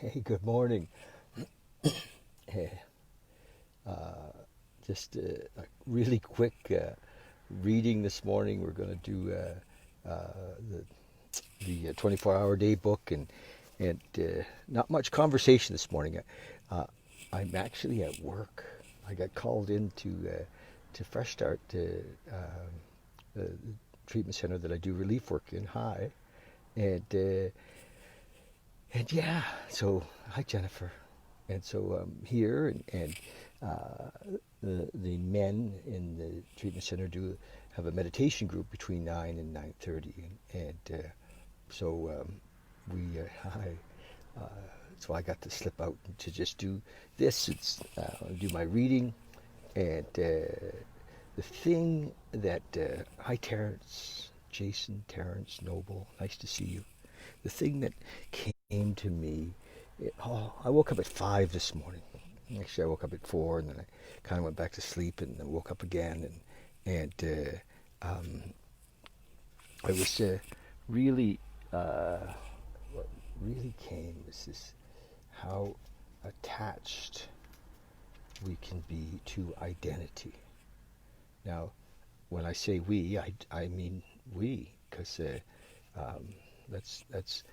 Hey, good morning. Hey, just a really quick reading this morning. We're going to do the 24-hour day book, and not much conversation this morning. I'm actually at work. I got called to Fresh Start, the treatment center that I do relief work in. Hi, and yeah. So hi, Jennifer. And so I'm here, and uh, the men in the treatment center do have a meditation group between 9 and 9:30, and so uh, so I got to slip out to just do this. It's do my reading, and the thing that hi, Terrence, Jason, Terrence, Noble, nice to see you. The thing that came to me, I woke up at 5 this morning. Actually, I woke up at 4, and then I kind of went back to sleep, and then woke up again, and I was really, what really came was this: how attached we can be to identity. Now, when I say we, I mean we, because um, that's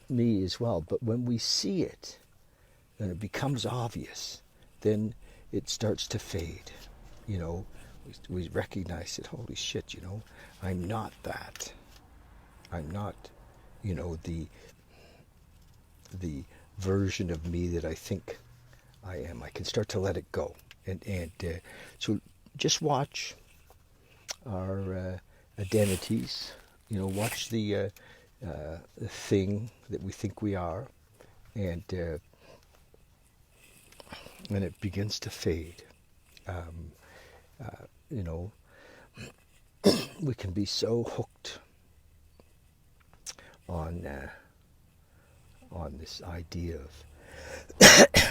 me as well. But when we see it, and it becomes obvious, then it starts to fade. You know, we recognize it. Holy shit! I'm not that. I'm not, the version of me that I think I am. I can start to let it go, and so just watch our identities. Watch the thing that we think we are, and and it begins to fade. Um, you know, we can be so hooked on this idea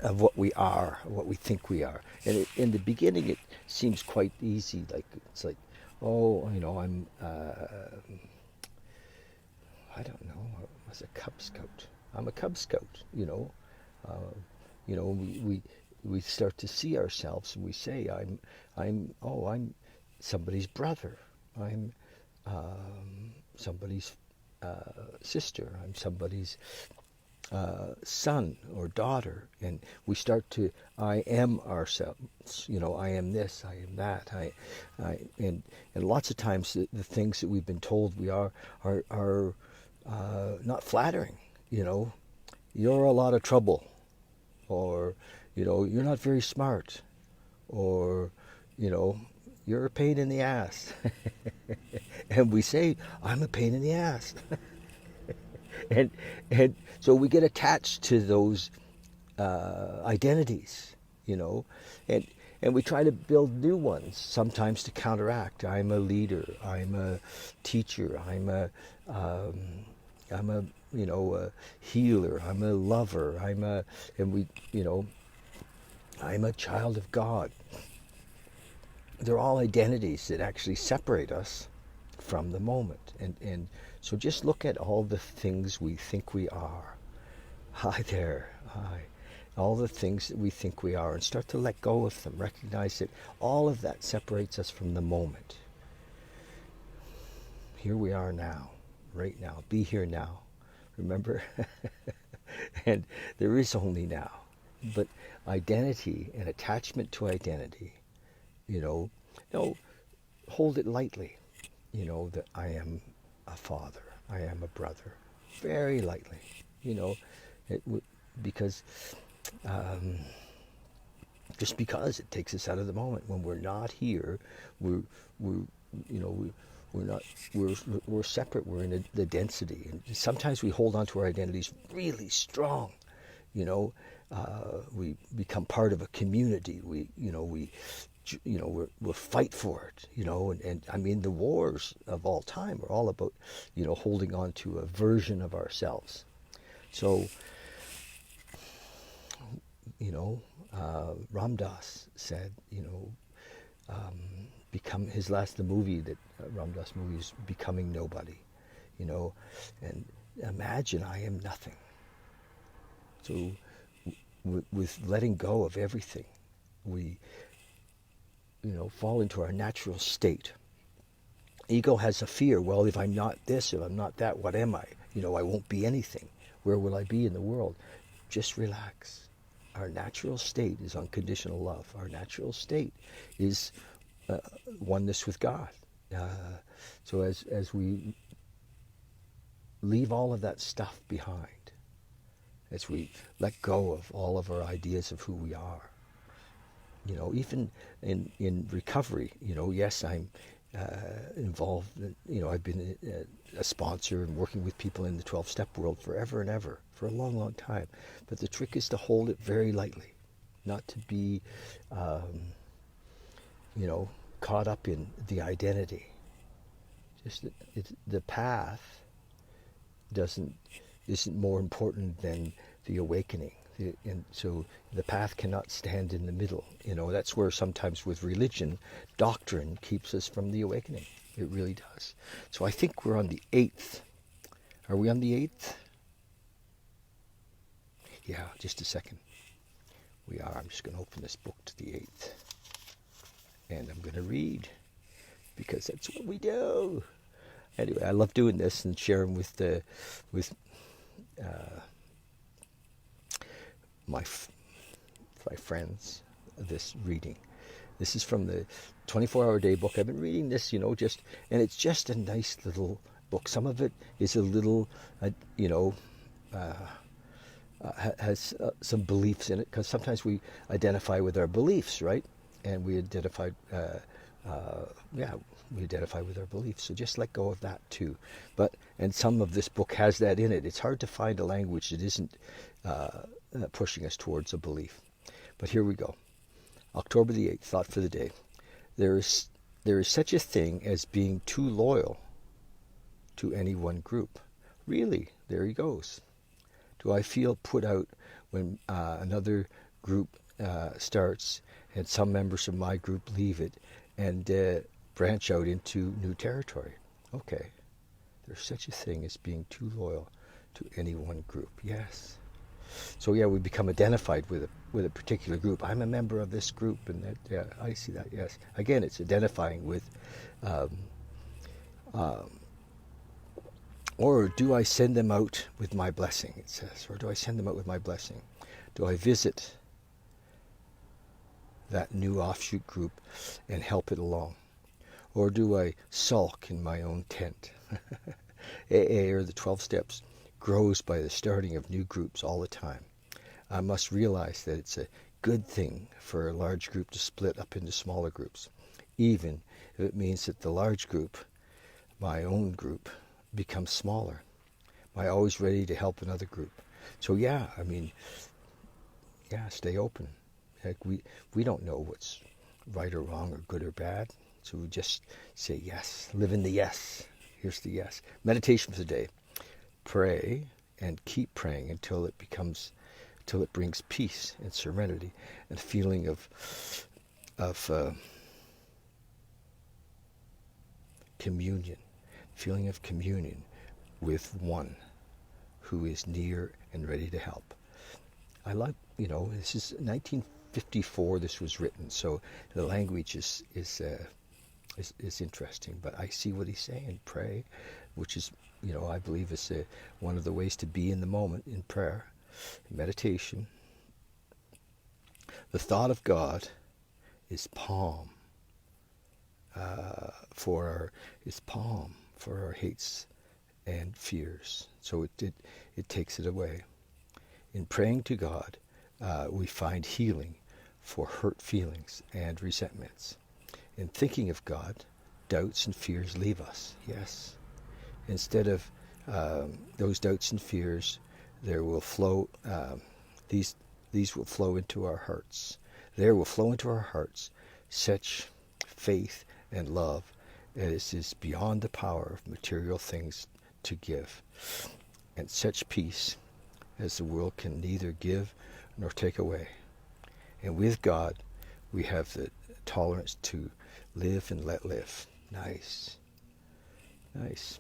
of what we are, what we think we are. And in the beginning, it seems quite easy. Like it's like, oh, I'm I don't know, I was a Cub Scout. I'm a Cub Scout. Uh, we start to see ourselves, and we say, I'm somebody's brother. I'm somebody's sister. I'm somebody's son or daughter, and we start to I am ourselves. I am this, I am that. And lots of times the things that we've been told we are not flattering. You're a lot of trouble, or you're not very smart, or you know you're a pain in the ass. And we say, I'm a pain in the ass. and and so we get attached to those identities, and and we try to build new ones sometimes to counteract. I'm a leader. I'm a teacher. Um, I'm a a healer. I'm a lover. And we I'm a child of God. They're all identities that actually separate us from the moment. And so just look at all the things we think we are. Hi there. Hi. All the things that we think we are, and start to let go of them. Recognize that all of that separates us from the moment. Here we are now, right now. Be here now. Remember? And there is only now. But identity and attachment to identity, you know, no, hold it lightly. That I am a father, I am a brother, very lightly. You know, it because um, just because it takes us out of the moment. When we're not here, we're we're you know we're not we're separate. We're in the density, and sometimes we hold on to our identities really strong. We become part of a community. We'll fight for it. And I mean, the wars of all time are all about holding on to a version of ourselves. So Ram Dass said, become his last the movie that Ram Dass movie is Becoming Nobody. And imagine I am nothing. So with letting go of everything, we, fall into our natural state. Ego has a fear. Well, if I'm not this, if I'm not that, what am I? I won't be anything. Where will I be in the world? Just relax. Our natural state is unconditional love. Our natural state is oneness with God. Uh, so as we leave all of that stuff behind, as we let go of all of our ideas of who we are, even in recovery, yes, I'm involved, I've been a sponsor and working with people in the 12-step world forever and ever, for a long, long time. But the trick is to hold it very lightly, not to be, caught up in the identity. Just the path isn't more important than the awakening. And so the path cannot stand in the middle. That's where sometimes with religion, doctrine keeps us from the awakening. It really does. So I think we're on the 8th. Are we on the 8th? Yeah, just a second. We are. I'm just going to open this book to the 8th. And I'm going to read, because that's what we do. Anyway, I love doing this and sharing with my friends this reading. This is from the 24-hour day book. I've been reading this, and it's just a nice little book. Some of it is a little, has some beliefs in it, because sometimes we identify with our beliefs, right? And we identify with our beliefs. So just let go of that too. And some of this book has that in it. It's hard to find a language that isn't pushing us towards a belief. But here we go. October the 8th, thought for the day. There is such a thing as being too loyal to any one group. Really, there he goes. Do I feel put out when another group starts and some members of my group leave it and branch out into new territory? Okay. There's such a thing as being too loyal to any one group. Yes. So yeah, we become identified with a particular group. I'm a member of this group, and that, yeah, I see that. Yes. Again, it's identifying with. Or do I send them out with my blessing? It says, or do I send them out with my blessing? Do I visit that new offshoot group and help it along? Or do I sulk in my own tent? AA, or the 12 steps, grows by the starting of new groups all the time. I must realize that it's a good thing for a large group to split up into smaller groups, even if it means that the large group, my own group, becomes smaller. Am I always ready to help another group? So stay open. Like we don't know what's right or wrong or good or bad. So we just say yes. Live in the yes. Here's the yes. Meditation for the day. Pray and keep praying until it brings peace and serenity and a feeling of communion. Feeling of communion with one who is near and ready to help. I like, this is 1954 this was written, so the language is interesting, but I see what he's saying. Pray, which is, I believe is one of the ways to be in the moment in prayer, meditation. The thought of God is palm for our hates and fears. So it takes it away. In praying to God, we find healing for hurt feelings and resentments. In thinking of God, doubts and fears leave us. Yes. Instead of those doubts and fears, there will flow. These will flow into our hearts. There will flow into our hearts such faith and love as is beyond the power of material things to give, and such peace as the world can neither give nor take away. And with God, we have the tolerance to live and let live. Nice. Nice.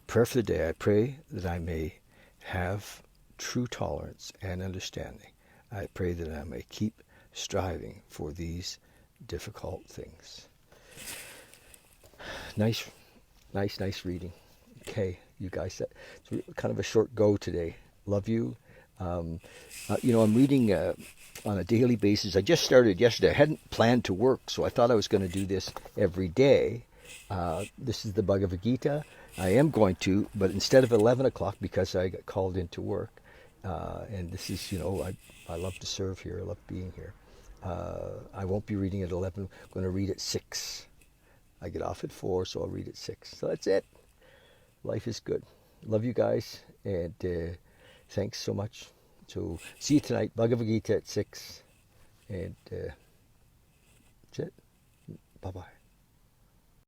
Prayer for the day. I pray that I may have true tolerance and understanding. I pray that I may keep striving for these difficult things. Nice reading. Okay, you guys, it's kind of a short go today. Love you. I'm reading on a daily basis. I just started yesterday. I hadn't planned to work, so I thought I was going to do this every day. This is the Bhagavad Gita. I am going to, but instead of 11 o'clock, because I got called into work, and this is, I love to serve here. I love being here. I won't be reading at 11. I'm going to read at 6. I get off at 4, so I'll read at 6. So that's it. Life is good. Love you guys, and thanks so much. So see you tonight, Bhagavad Gita at 6. And that's it. Bye-bye.